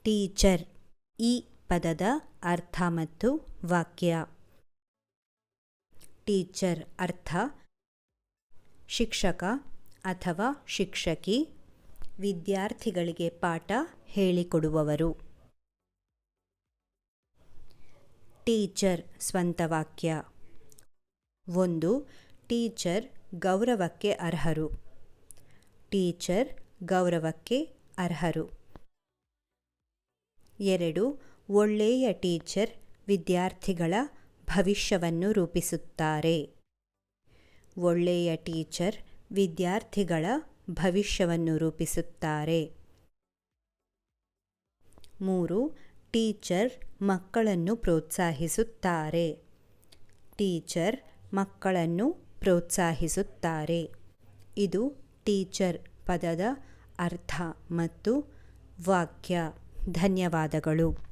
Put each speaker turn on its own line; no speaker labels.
Teacher ಈ ಪದದ ಅರ್ಥ ಮತ್ತು ವಾಕ್ಯ. ಟೀಚರ್ ಅರ್ಥ ಶಿಕ್ಷಕ ಅಥವಾ ಶಿಕ್ಷಕಿ, ವಿದ್ಯಾರ್ಥಿಗಳಿಗೆ ಪಾಠ ಹೇಳಿಕೊಡುವವರು. ಟೀಚರ್ ಸ್ವಂತ ವಾಕ್ಯ. 1. ಟೀಚರ್ ಗೌರವಕ್ಕೆ ಅರ್ಹರು. ಟೀಚರ್ ಗೌರವಕ್ಕೆ ಅರ್ಹರು. 2. ಒಳ್ಳೆಯ ಟೀಚರ್ ವಿದ್ಯಾರ್ಥಿಗಳ ಭವಿಷ್ಯವನ್ನು ರೂಪಿಸುತ್ತಾರೆ. ಒಳ್ಳೆಯ ಟೀಚರ್ ವಿದ್ಯಾರ್ಥಿಗಳ ಭವಿಷ್ಯವನ್ನು ರೂಪಿಸುತ್ತಾರೆ. 3. ಟೀಚರ್ ಮಕ್ಕಳನ್ನು ಪ್ರೋತ್ಸಾಹಿಸುತ್ತಾರೆ. ಟೀಚರ್ ಮಕ್ಕಳನ್ನು ಪ್ರೋತ್ಸಾಹಿಸುತ್ತಾರೆ. ಇದು ಟೀಚರ್ ಪದದ ಅರ್ಥ ಮತ್ತು ವಾಕ್ಯ. ಧನ್ಯವಾದಗಳು.